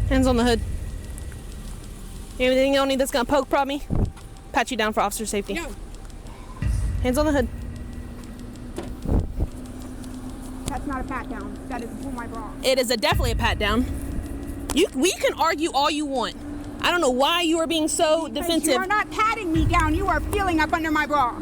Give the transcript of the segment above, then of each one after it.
Hands on the hood. Anything you don't need that's gonna poke prod me? Pat you down for officer safety. No. Hands on the hood. That's not a pat down. That is pull my bra. It is definitely a pat down. We can argue all you want. I don't know why you are being so defensive. You are not patting me down. You are feeling up under my bra.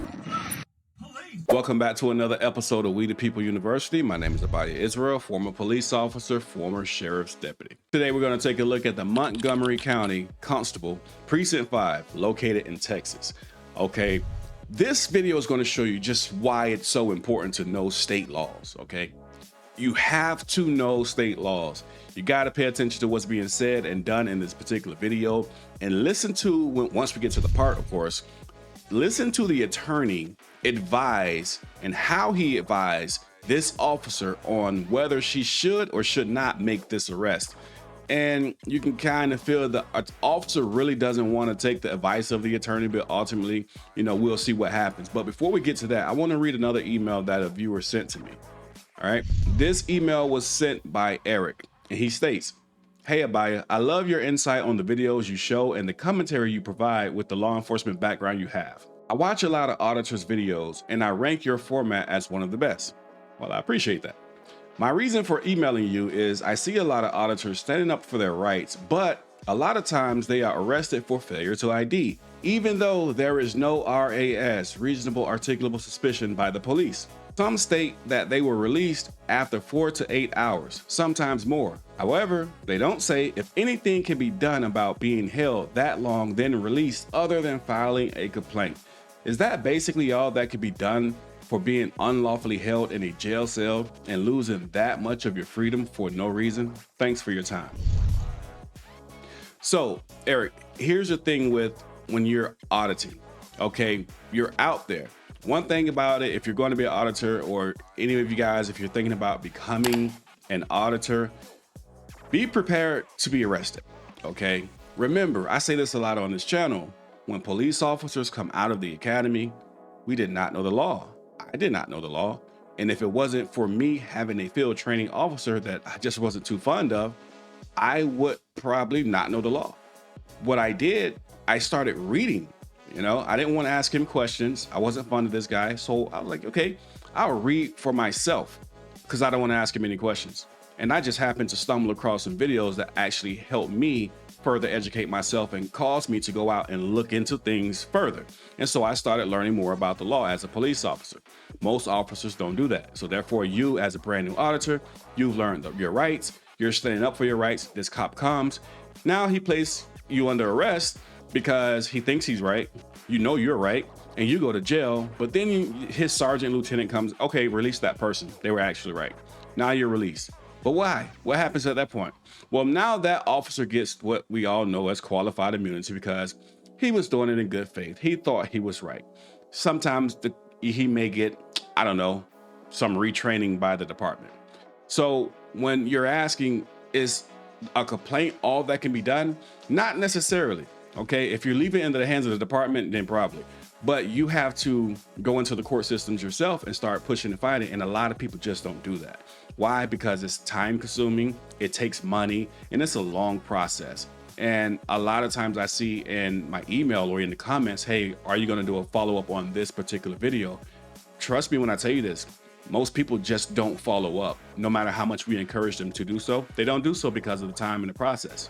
Welcome back to another episode of We the People University. My name is Abiyah Israel, former police officer, former sheriff's deputy. Today we're going to take a look at the Montgomery County Constable, Precinct 5, located in Texas. Okay, this video is going to show you just why it's so important to know state laws, okay? You have to know state laws. You got to pay attention to what's being said and done in this particular video, and listen to, once we get to the part, of course, listen to the attorney advise and how he advised this officer on whether she should or should not make this arrest. And you can kind of feel the officer really doesn't want to take the advice of the attorney, but ultimately, you know, we'll see what happens. But before we get to that, I want to read another email that a viewer sent to me. All right. This email was sent by Eric, and he states, "Hey Abiyah, I love your insight on the videos you show and the commentary you provide with the law enforcement background you have. I watch a lot of auditors' videos and I rank your format as one of the best." Well, I appreciate that. "My reason for emailing you is I see a lot of auditors standing up for their rights, but a lot of times they are arrested for failure to ID, even though there is no RAS, reasonable articulable suspicion, by the police. Some state that they were released after 4 to 8 hours, sometimes more. However, they don't say if anything can be done about being held that long then released other than filing a complaint. Is that basically all that could be done for being unlawfully held in a jail cell and losing that much of your freedom for no reason? Thanks for your time." So, Eric, here's the thing with when you're auditing, okay? You're out there. One thing about it, if you're going to be an auditor, or any of you guys, if you're thinking about becoming an auditor, be prepared to be arrested, okay? Remember, I say this a lot on this channel. When police officers come out of the academy, we did not know the law. I did not know the law. And if it wasn't for me having a field training officer that I just wasn't too fond of, I would probably not know the law. What I did, I started reading. You know, I didn't want to ask him questions. I wasn't fond of this guy. So I was like, okay, I'll read for myself because I don't want to ask him any questions. And I just happened to stumble across some videos that actually helped me further educate myself and caused me to go out and look into things further. And so I started learning more about the law as a police officer. Most officers don't do that. So therefore, you as a brand new auditor, you've learned your rights. You're standing up for your rights. This cop comes. Now he places you under arrest because he thinks he's right. You know you're right, and you go to jail. But then his sergeant lieutenant comes, okay, release that person. They were actually right. Now you're released. But why? What happens at that point? Well, now that officer gets what we all know as qualified immunity because he was doing it in good faith. He thought he was right. Sometimes he may get, I don't know, some retraining by the department. So when you're asking, is a complaint all that can be done? Not necessarily. Okay, if you're leaving it into the hands of the department, then probably. But you have to go into the court systems yourself and start pushing and fighting. And a lot of people just don't do that. Why? Because it's time consuming, it takes money, and it's a long process. And a lot of times I see in my email or in the comments, hey, are you going to do a follow-up on this particular video? Trust me when I tell you this, most people just don't follow up. No matter how much we encourage them to do so, they don't do so because of the time in the process.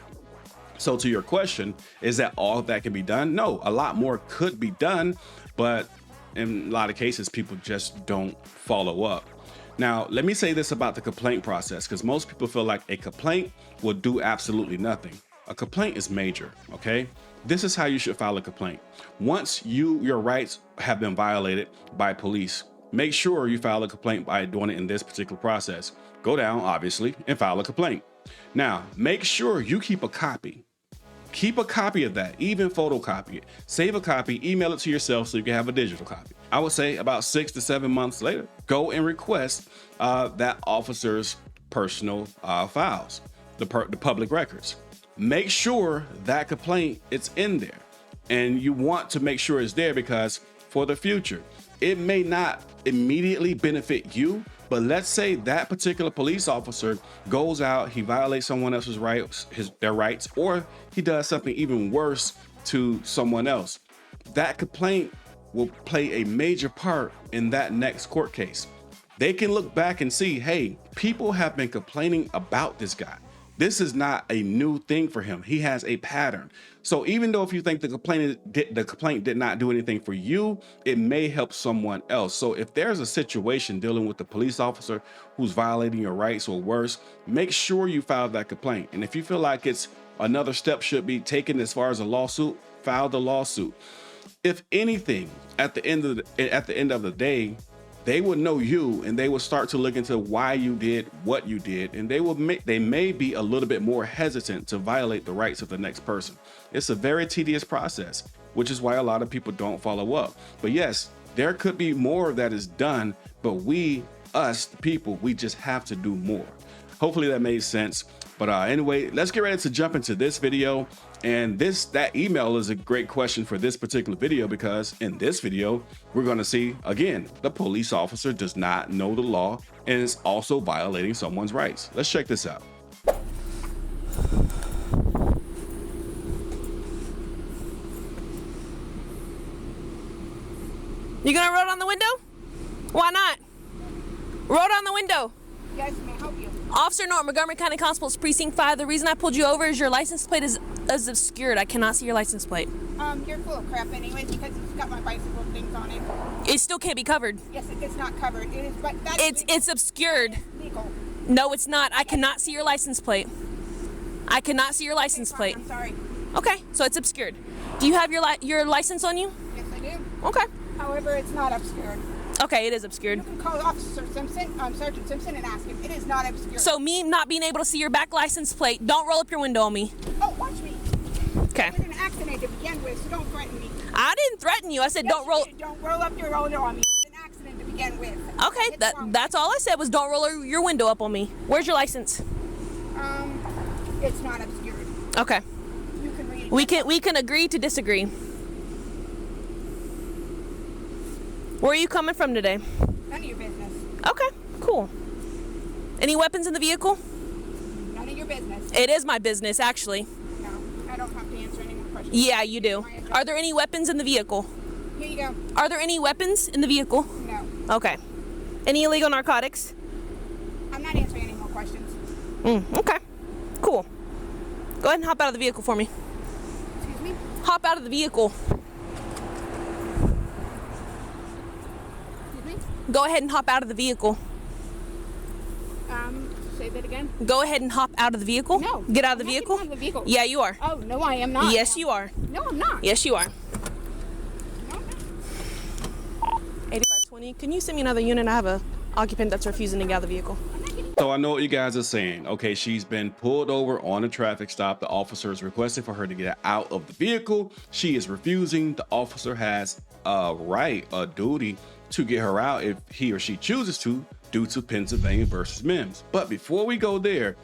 So to your question, is that all that can be done? No, a lot more could be done, but in a lot of cases, people just don't follow up. Now, let me say this about the complaint process, because most people feel like a complaint will do absolutely nothing. A complaint is major, okay? This is how you should file a complaint. Once your rights have been violated by police, make sure you file a complaint by doing it in this particular process. Go down, obviously, and file a complaint. Now, make sure you keep a copy. Keep a copy of that, even photocopy it. Save a copy, email it to yourself so you can have a digital copy. I would say about 6 to 7 months later, go and request that officer's personal files, the public records. Make sure that complaint is in there. And you want to make sure it's there because for the future, it may not immediately benefit you, But let's say that particular police officer goes out, he violates someone else's rights, their rights, or he does something even worse to someone else. That complaint will play a major part in that next court case. They can look back and see, hey, people have been complaining about this guy. This is not a new thing for him. He has a pattern. So even though if you think the complaint did not do anything for you, it may help someone else. So if there's a situation dealing with the police officer who's violating your rights or worse, make sure you file that complaint. And if you feel like it's another step should be taken as far as a lawsuit, file the lawsuit. If anything, at the end of the day, they would know you and they will start to look into why you did what you did, and they may be a little bit more hesitant to violate the rights of the next person. It's a very tedious process, which is why a lot of people don't follow up. But yes, there could be more that is done, but us, the people, we just have to do more. Hopefully that made sense. But anyway, let's get ready to jump into this video. And that email is a great question for this particular video, because in this video, we're going to see, again, the police officer does not know the law and is also violating someone's rights. Let's check this out. You gonna roll down the window? Why not? Roll down the window. Yes, may I help you? Officer Norton, Montgomery County Constables, Precinct 5. The reason I pulled you over is your license plate is obscured. I cannot see your license plate. You're full of crap anyways, because it's got my bicycle things on it. It still can't be covered. Yes, it's not covered. It is, but that's It's obscured. legal. No, it's not. I cannot see your license plate. I cannot see your license Okay, fine, plate. I'm sorry. Okay, so it's obscured. Do you have your license on you? Yes, I do. Okay. However, it's not obscured. Okay, it is obscured. You can call Officer Simpson, Sergeant Simpson, and ask him. It is not obscured. So me not being able to see your back license plate, don't roll up your window on me. Oh, watch me. Okay. It was an accident to begin with, so don't threaten me. I didn't threaten you. I said Yes, don't you roll. did. Don't roll up your window on me. It was an accident to begin with. Okay, It's wrong. that's all I said was don't roll your window up on me. Where's your license? It's not obscured. Okay. You can read it. We can agree to disagree. Where are you coming from today? None of your business. Okay, cool. Any weapons in the vehicle? None of your business. It is my business, actually. No, I don't have to answer any more questions. Yeah, you do. Are there any weapons in the vehicle? Here you go. Are there any weapons in the vehicle? No. Okay. Any illegal narcotics? I'm not answering any more questions. Okay. Cool. Go ahead and hop out of the vehicle for me. Excuse me? Hop out of the vehicle. Excuse me? Go ahead and hop out of the vehicle. Say that again? Go ahead and hop out of the vehicle. No. Get out of the I'm not vehicle? getting out of the vehicle. Yeah, you are. Oh, no, I am not. Yes, you are. No, I'm not. Yes, you are. No, I'm not. 8520. Can you send me another unit? I have a occupant that's refusing to get out of the vehicle. So I know what you guys are saying. Okay, she's been pulled over on a traffic stop. The officer is requesting for her to get out of the vehicle. She is refusing. The officer has a duty to get her out if he or she chooses to, due to Pennsylvania versus Mims. But before we go there,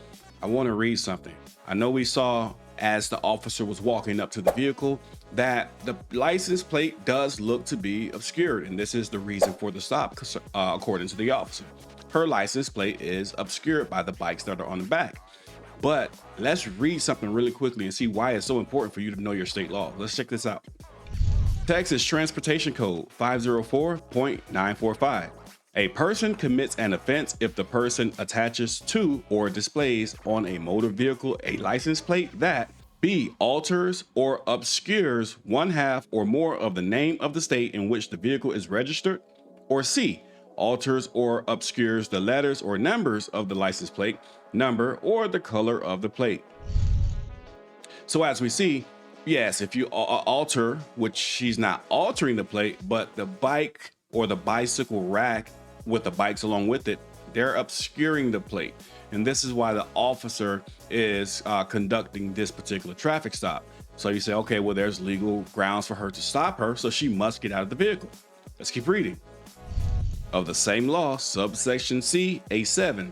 I want to read something. I know we saw as the officer was walking up to the vehicle that the license plate does look to be obscured, and this is the reason for the stop, according to the officer. Her license plate is obscured by the bikes that are on the back. But let's read something really quickly and see why it's so important for you to know your state law. Let's check this out. Texas Transportation Code 504.945. A person commits an offense if the person attaches to or displays on a motor vehicle a license plate that B, alters or obscures one half or more of the name of the state in which the vehicle is registered, or C, alters or obscures the letters or numbers of the license plate number or the color of the plate. So as we see, yes, if you alter, which she's not altering the plate, but the bike or the bicycle rack with the bikes along with it, they're obscuring the plate. And this is why the officer is conducting this particular traffic stop. So you say, okay, well, there's legal grounds for her to stop her, so she must get out of the vehicle. Let's keep reading. Of the same law, subsection C, A7,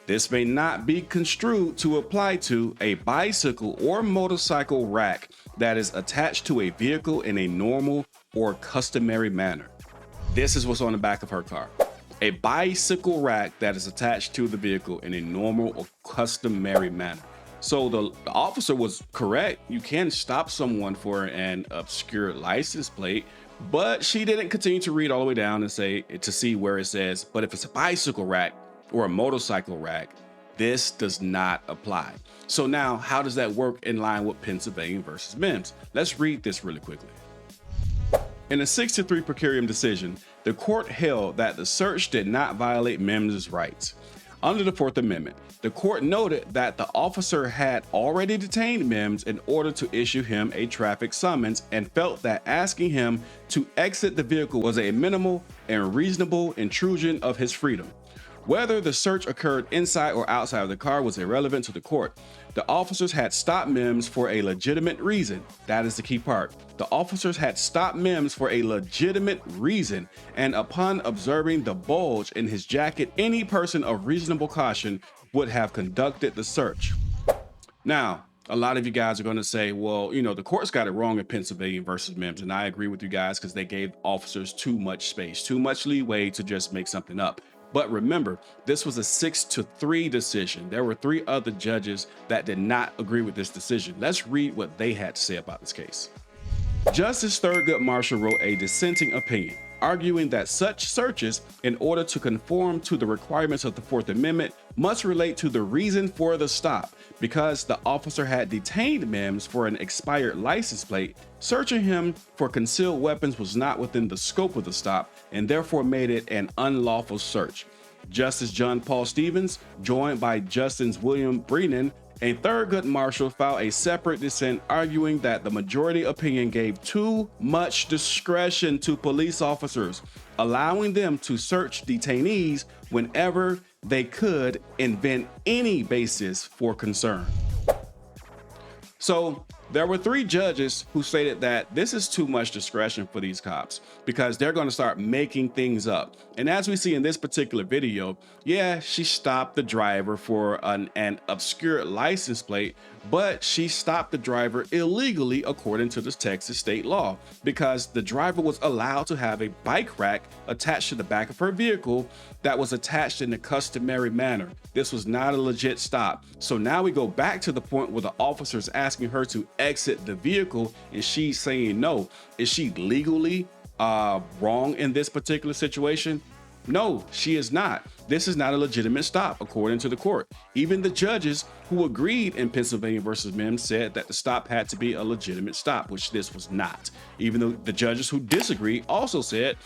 this may not be construed to apply to a bicycle or motorcycle rack that is attached to a vehicle in a normal or customary manner. This is what's on the back of her car. a bicycle rack that is attached to the vehicle in a normal or customary manner. So the officer was correct. You can stop someone for an obscure license plate, but she didn't continue to read all the way down and say to see where it says, but if it's a bicycle rack or a motorcycle rack, this does not apply. So now how does that work in line with Pennsylvania versus Mims? Let's read this really quickly. In a 6-3 per curiam decision, the court held that the search did not violate Mims's rights. Under the Fourth Amendment, the court noted that the officer had already detained Mims in order to issue him a traffic summons and felt that asking him to exit the vehicle was a minimal and reasonable intrusion of his freedom. Whether the search occurred inside or outside of the car was irrelevant to the court. The officers had stopped Mims for a legitimate reason. That is the key part. The officers had stopped Mims for a legitimate reason, and upon observing the bulge in his jacket, any person of reasonable caution would have conducted the search. Now, a lot of you guys are going to say, well, you know, the courts got it wrong in Pennsylvania versus Mims, and I agree with you guys because they gave officers too much space, too much leeway to just make something up. But remember, this was a 6-3 decision. There were 3 other judges that did not agree with this decision. Let's read what they had to say about this case. Justice Thurgood Marshall wrote a dissenting opinion, arguing that such searches, in order to conform to the requirements of the Fourth Amendment, must relate to the reason for the stop. Because the officer had detained Mims for an expired license plate, searching him for concealed weapons was not within the scope of the stop and therefore made it an unlawful search. Justice John Paul Stevens, joined by Justice William Brennan and Thurgood Marshall, filed a separate dissent arguing that the majority opinion gave too much discretion to police officers, allowing them to search detainees whenever they could invent any basis for concern. So there were 3 judges who stated that this is too much discretion for these cops because they're going to start making things up. And as we see in this particular video, yeah, she stopped the driver for an obscure license plate, but she stopped the driver illegally according to the Texas state law because the driver was allowed to have a bike rack attached to the back of her vehicle that was attached in the customary manner. This was not a legit stop. So now we go back to the point where the officer's asking her to exit the vehicle and she's saying no. Is she legally wrong in this particular situation? No, she is not. This is not a legitimate stop according to the court. Even the judges who agreed in Pennsylvania versus Mims said that the stop had to be a legitimate stop, which this was not. Even though the judges who disagree also said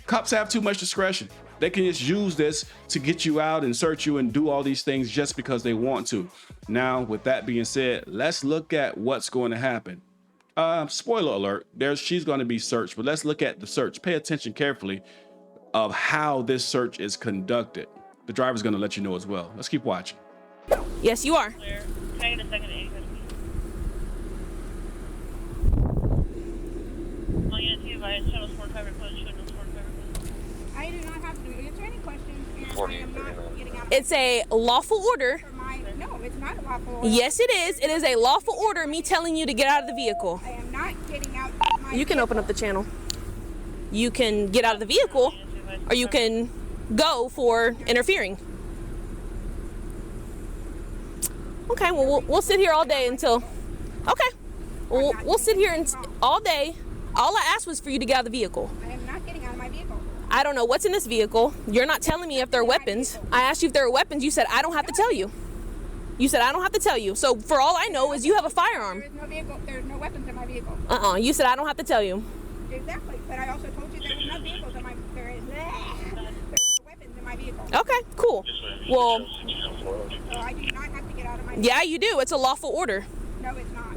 cops have too much discretion. They can just use this to get you out and search you and do all these things just because they want to. Now, with that being said, let's look at what's going to happen. Spoiler alert, she's going to be searched, but let's look at the search. Pay attention carefully of how this search is conducted. The driver's going to let you know as well. Let's keep watching. Yes, you are. Clear. Can I get a second to answer? I'll get it to you via channel sport cover code, channel sport cover. I do not have to answer any questions, and I am not getting out of It's a lawful order. No, it's not a lawful order. Yes, it is. It is a lawful order, me telling you to get out of the vehicle. I am not getting out of my You can open up the channel. You can get out of the vehicle, or you can go for interfering. Okay, well, we'll sit here all day until... Okay, we'll sit here all day. All I asked was for you to get out of the vehicle. I am not getting out of my vehicle. I don't know what's in this vehicle. You're not telling me if there are weapons. I asked you if there are weapons. You said, I don't have to tell you. You said, I don't have to tell you. So for all I know is you have a firearm. There is no vehicle. There are no weapons in my vehicle. You said, I don't have to tell you. Exactly. But I also told you there was no vehicles in my there's no weapons in my vehicle. Okay, cool. Well, So I do not have to get out of my vehicle. yeah, you do. It's a lawful order. No, it's not.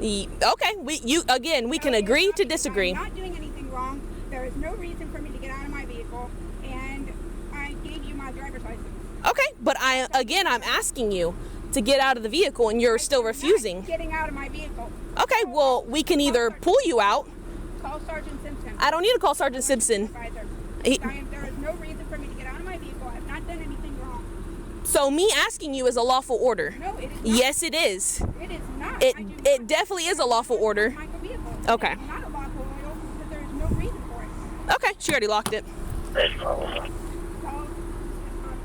Okay, we can agree to disagree. I'm not doing anything wrong. There is no reason for me to get out of my vehicle, and I gave you my driver's license. Okay, but I'm asking you to get out of the vehicle, and you're still refusing. Getting out of my vehicle. Okay, well, we can either pull you out. Call Sergeant Simpson. I don't need to call Sergeant Simpson. There is no reason for me to get out of my vehicle. I've not done anything wrong. So me asking you is a lawful order. No, it is not. Yes, it is. It is not. It definitely is a lawful order. My vehicle. Okay. It is not a lawful order because there is no reason for it. Okay, she already locked it. Call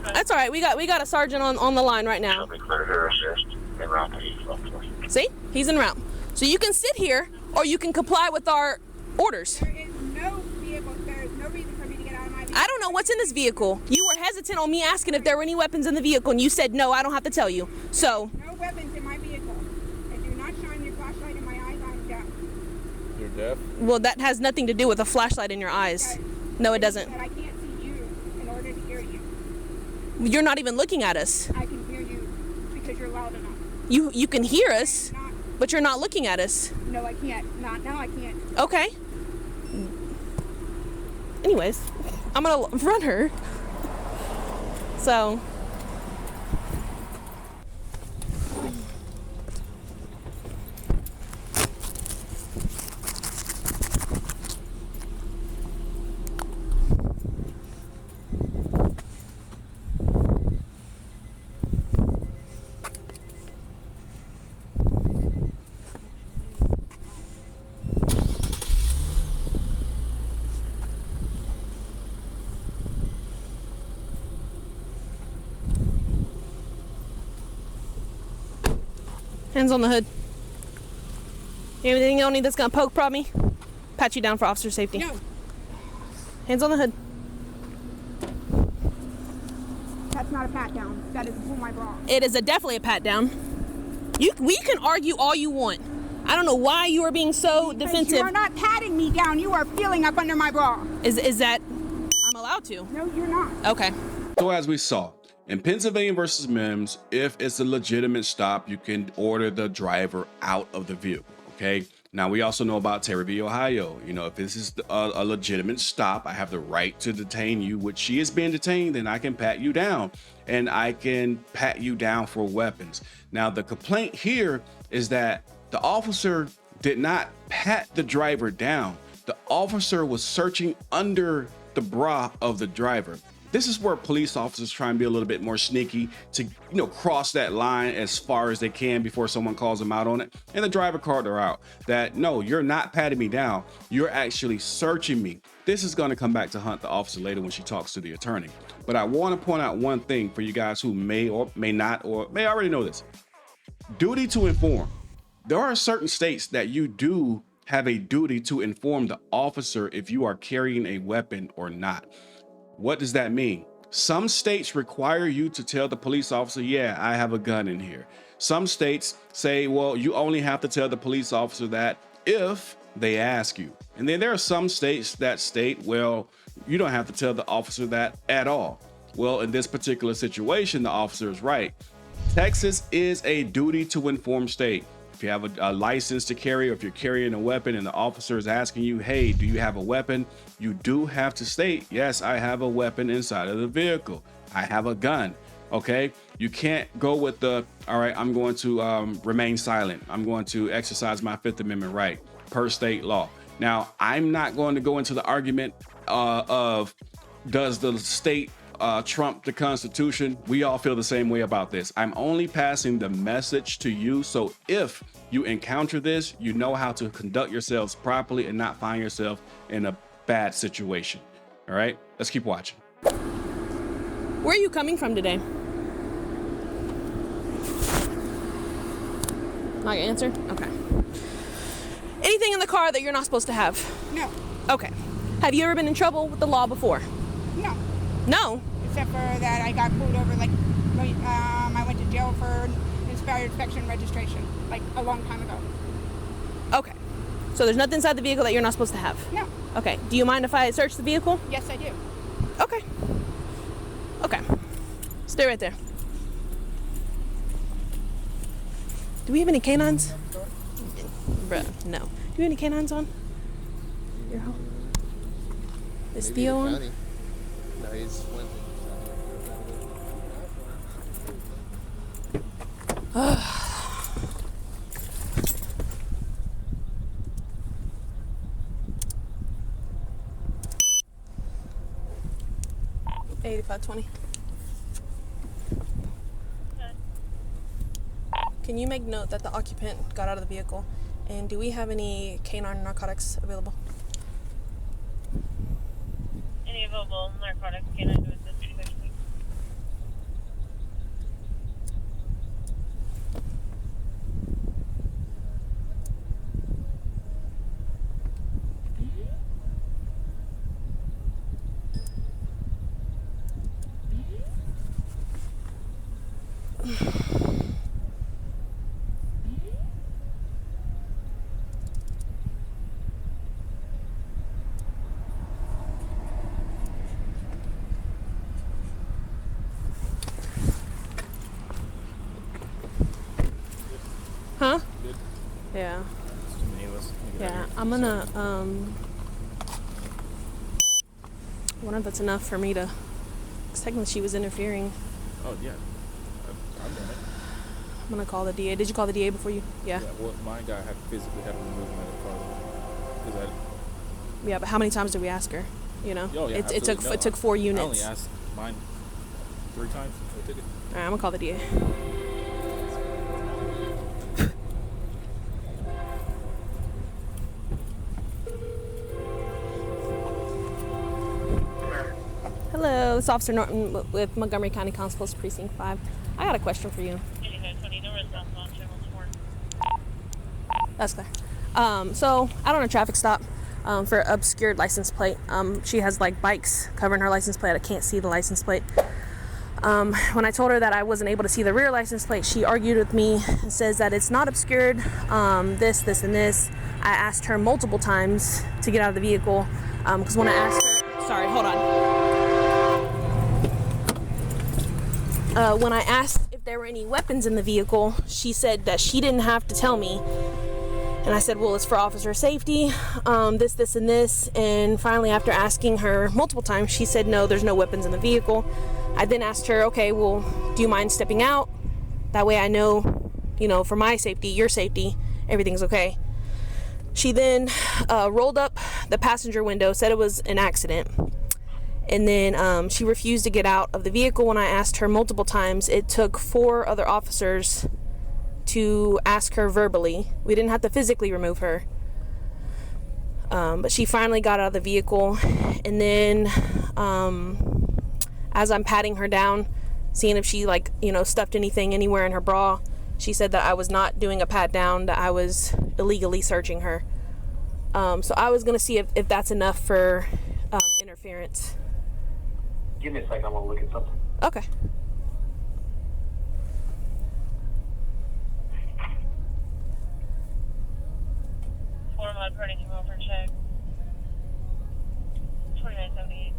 That's all right. We got a sergeant on the line right now. Shall be clear to assist en route to East Officer. See? He's en route. So you can sit here or you can comply with our orders. There is no vehicle. There is no reason for me to get out of my vehicle. I don't know what's in this vehicle. You were hesitant on me asking if there were any weapons in the vehicle, and you said no, I don't have to tell you. So. No weapons in my vehicle. If you're not shining your flashlight in my eyes, I'm deaf. You're deaf? Well, that has nothing to do with a flashlight in your eyes. Okay. No, it doesn't. But I can't see you in order to hear you. You're not even looking at us. I can hear you because you're loud enough. You can hear us, Not, but you're not looking at us. no, I can't. Not now. I can't. Okay. Anyways, I'm gonna run her. So. Hands on the hood. You have anything on you that's gonna poke prod me? Pat you down for officer safety. No. Hands on the hood. That's not a pat down. That is pull my bra. It is definitely a pat down. We can argue all you want. I don't know why you are being so defensive. You are not patting me down. You are feeling up under my bra. Is that I'm allowed to? No, you're not. Okay. So as we saw, in Pennsylvania versus Mims, if it's a legitimate stop, you can order the driver out of the vehicle, okay? Now, we also know about Tyranny, Ohio. You know, if this is a legitimate stop, I have the right to detain you, which she is being detained, then I can pat you down. And I can pat you down for weapons. Now, the complaint here is that the officer did not pat the driver down. The officer was searching under the bra of the driver. This is where police officers try and be a little bit more sneaky to, cross that line as far as they can before someone calls them out on it. And the driver called her out that, no, you're not patting me down. You're actually searching me. This is going to come back to haunt the officer later when she talks to the attorney. But I want to point out one thing for you guys who may or may not, or may already know this. Duty to inform. There are certain states that you do have a duty to inform the officer if you are carrying a weapon or not. What does that mean? Some states require you to tell the police officer, yeah, I have a gun in here. Some states say, well, you only have to tell the police officer that if they ask you. And then there are some states that state, well, you don't have to tell the officer that at all. Well, in this particular situation, the officer is right. Texas is a duty to inform state. If you have a license to carry, or if you're carrying a weapon and the officer is asking you, hey, do you have a weapon? You do have to state, yes, I have a weapon inside of the vehicle. I have a gun. Okay. You can't go with the, all right, I'm going to remain silent. I'm going to exercise my Fifth Amendment right per state law. Now, I'm not going to go into the argument of does the state trump the Constitution. We all feel the same way about this. I'm only passing the message to you. So if you encounter this, you know how to conduct yourselves properly and not find yourself in a bad situation. All right, let's keep watching. Where are you coming from today? Not gonna answer? Okay. Anything in the car that you're not supposed to have? No. Okay. Have you ever been in trouble with the law before? No. No? Except for that I got pulled over, I went to jail for expired inspection registration, a long time ago. Okay. So there's nothing inside the vehicle that you're not supposed to have? No. Okay. Do you mind if I search the vehicle? Yes, I do. Okay. Okay. Stay right there. Do we have any canines? Bruh, no. Do you have any canines on? Your home? Is Theo on? No, he's went. $85.20. Can you make note that the occupant got out of the vehicle? And do we have any canine narcotics available? Any available narcotics canine to assist you sexually? Yeah. It's too many of us. Let me get out Yeah. of here. I'm gonna I wonder if that's enough for me to. Because technically she was interfering. Oh yeah, I've done it. I'm gonna call the DA. Did you call the DA before you? Yeah. Yeah. Well, my guy had physically had to remove him out of the car because I. Yeah, but how many times did we ask her? You know, Oh yeah. it took absolutely. No, it took 4 I units. only asked mine 3 times. I took it. All right, I'm gonna call the DA. Hello, it's Officer Norton with Montgomery County Constable's Precinct 5. I got a question for you. 8520, no response on channel 4. That's clear. So out on a traffic stop for obscured license plate. She has like bikes covering her license plate. I can't see the license plate. When I told her that I wasn't able to see the rear license plate, she argued with me and says that it's not obscured. This, and this. I asked her multiple times to get out of the vehicle because when I asked her, sorry, hold on. When I asked if there were any weapons in the vehicle, she said that she didn't have to tell me. And I said, well, it's for officer safety, this, and this. And finally, after asking her multiple times, she said, no, there's no weapons in the vehicle. I then asked her, okay, well, do you mind stepping out? That way I know, you know, for my safety, your safety, everything's okay. She then rolled up the passenger window, said it was an accident. And then she refused to get out of the vehicle when I asked her multiple times. It took 4 other officers to ask her verbally. We didn't have to physically remove her. But she finally got out of the vehicle. And then as I'm patting her down, seeing if she stuffed anything anywhere in her bra, she said that I was not doing a pat down, that I was illegally searching her. So I was going to see if that's enough for interference. Give me a second, I want to look at something. Okay. Mod party came over and checked. 2978.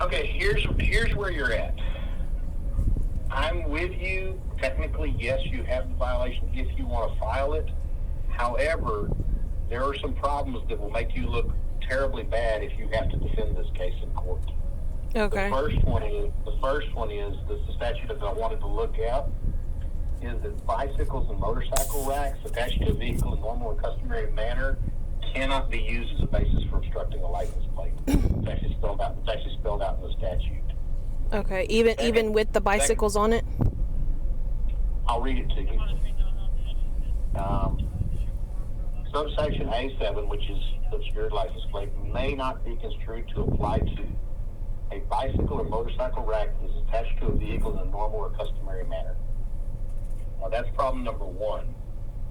Okay, here's where you're at. I'm with you. Technically, yes, you have the violation if you want to file it. However, there are some problems that will make you look terribly bad if you have to defend this case in court. Okay. The first one is the statute that I wanted to look at is that bicycles and motorcycle racks attached to a vehicle in normal and customary manner cannot be used as a basis for obstructing a license plate. It's actually spelled out in the statute. Okay. Even with the bicycles on it? I'll read it to you. Subsection A7, which is the obscured license plate, may not be construed to apply to a bicycle or motorcycle rack that is attached to a vehicle in a normal or customary manner. Now, that's problem number 1.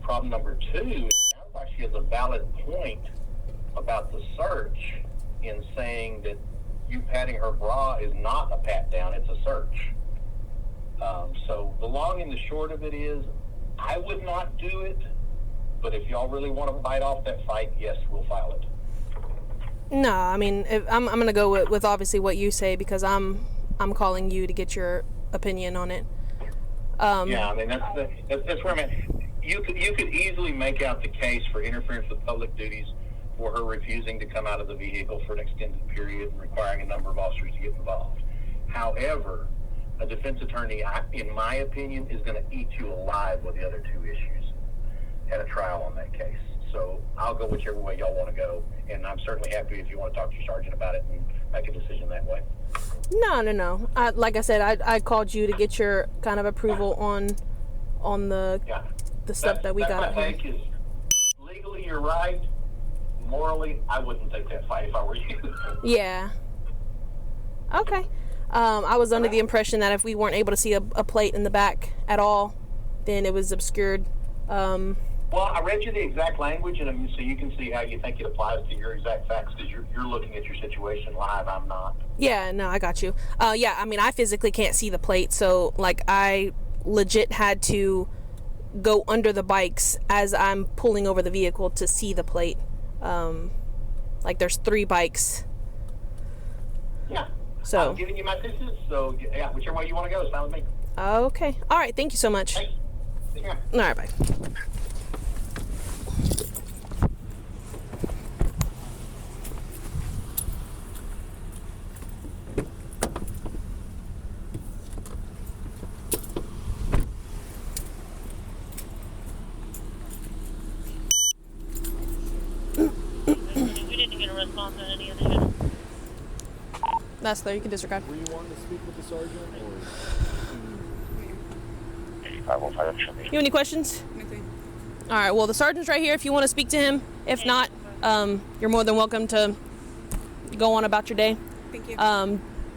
Problem number 2, it sounds like she has a valid point about the search in saying that you patting her bra is not a pat down, it's a search. So the long and the short of it is, I would not do it, but if y'all really want to bite off that fight, yes, we'll file it. No, I mean, I'm gonna go with obviously what you say because I'm calling you to get your opinion on it. Yeah, I mean that's where I'm at. You could easily make out the case for interference with public duties for her refusing to come out of the vehicle for an extended period and requiring a number of officers to get involved. However, a defense attorney, in my opinion, is going to eat you alive with the other 2 issues at a trial on that case. So I'll go whichever way y'all want to go, and I'm certainly happy if you want to talk to your sergeant about it and make a decision that way. No. Like I said, I called you to get your kind of approval on the stuff that we got out here. Is legally you're right. Morally, I wouldn't take that fight if I were you. Yeah. Okay. I was under the impression that if we weren't able to see a plate in the back at all, then it was obscured. Well, I read you the exact language, and so you can see how you think it applies to your exact facts, because you're looking at your situation live. I'm not. Yeah, no, I got you. Yeah, I mean, I physically can't see the plate, so like I legit had to go under the bikes as I'm pulling over the vehicle to see the plate. Like there's 3 bikes. Yeah. So I'm giving you my pieces, so yeah, whichever way you want to go is fine with me. Okay. All right. Thank you so much. Thanks. Yeah. All right. Bye. We didn't get a response on any of the units. That's there. You can disregard. Were you wanting to speak with the sergeant, or? You have any questions? Nothing. All right. Well, the sergeant's right here if you want to speak to him. If not, you're more than welcome to go on about your day. Thank you.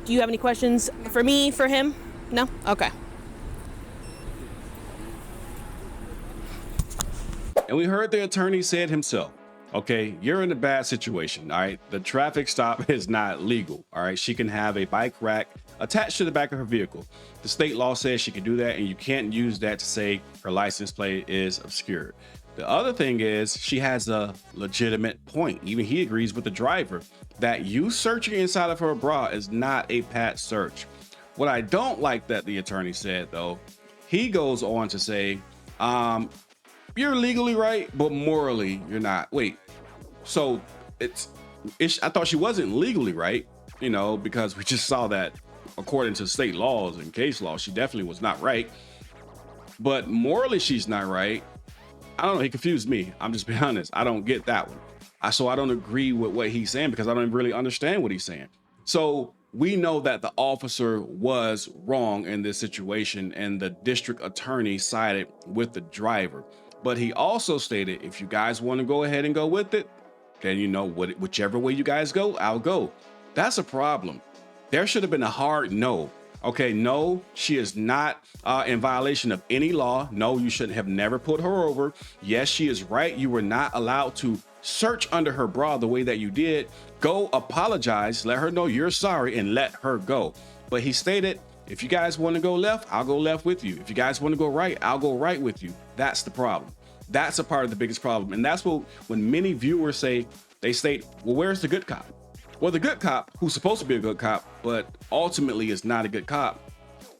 Do you have any questions for me, for him? No? Okay. And we heard the attorney said himself, okay, you're in a bad situation, all right? The traffic stop is not legal, all right? She can have a bike rack attached to the back of her vehicle. The state law says she can do that, and you can't use that to say her license plate is obscured. The other thing is she has a legitimate point. Even he agrees with the driver that you searching inside of her bra is not a pat search. What I don't like that the attorney said, though, he goes on to say, you're legally right, but morally you're not. Wait, so it's I thought she wasn't legally right, you know, because we just saw that according to state laws and case law, she definitely was not right. But morally she's not right. I don't know, he confused me. I'm just being honest. I don't get that one. So I don't agree with what he's saying because I don't really understand what he's saying. So we know that the officer was wrong in this situation and the district attorney sided with the driver. But he also stated, if you guys want to go ahead and go with it, then you know whichever way you guys go, I'll go. That's a problem. There should have been a hard no. Okay, no, she is not in violation of any law. No, you should have never put her over. Yes, she is right. You were not allowed to search under her bra the way that you did. Go apologize, let her know you're sorry, and let her go. But he stated, if you guys want to go left, I'll go left with you. If you guys want to go right, I'll go right with you. That's the problem. That's a part of the biggest problem. And that's what, when many viewers say, they state, well, where's the good cop? Well, the good cop, who's supposed to be a good cop, but ultimately is not a good cop,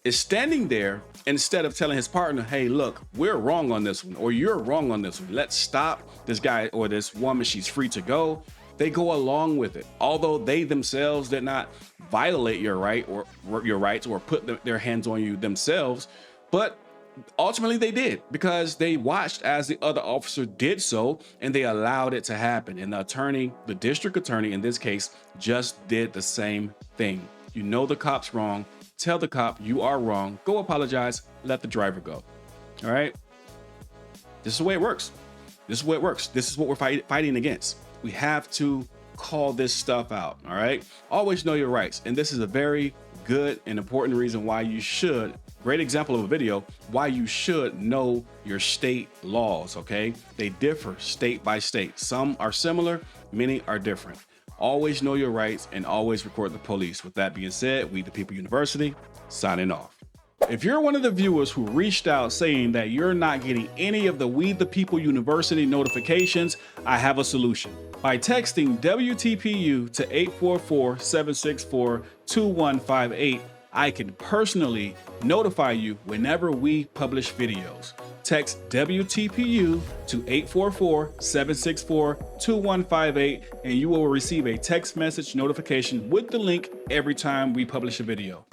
is standing there instead of telling his partner, hey, look, we're wrong on this one, or you're wrong on this one. Let's stop this guy or this woman. She's free to go. They go along with it. Although they themselves did not violate your right or your rights or put their hands on you themselves, but ultimately they did because they watched as the other officer did so and they allowed it to happen. And the attorney, the district attorney in this case, just did the same thing. You know the cop's wrong. Tell the cop you are wrong. Go apologize. Let the driver go. All right. This is the way it works. This is the way it works. This is what we're fighting against. We have to call this stuff out. All right. Always know your rights. And this is a very good and important reason why you should, great example of a video, why you should know your state laws. Okay. They differ state by state. Some are similar, many are different. Always know your rights and always report the police. With that being said, We the People University signing off. If you're one of the viewers who reached out saying that you're not getting any of the We the People University notifications, I have a solution. By texting WTPU to 844-764-2158, I can personally notify you whenever we publish videos. Text WTPU to 844-764-2158 and you will receive a text message notification with the link every time we publish a video.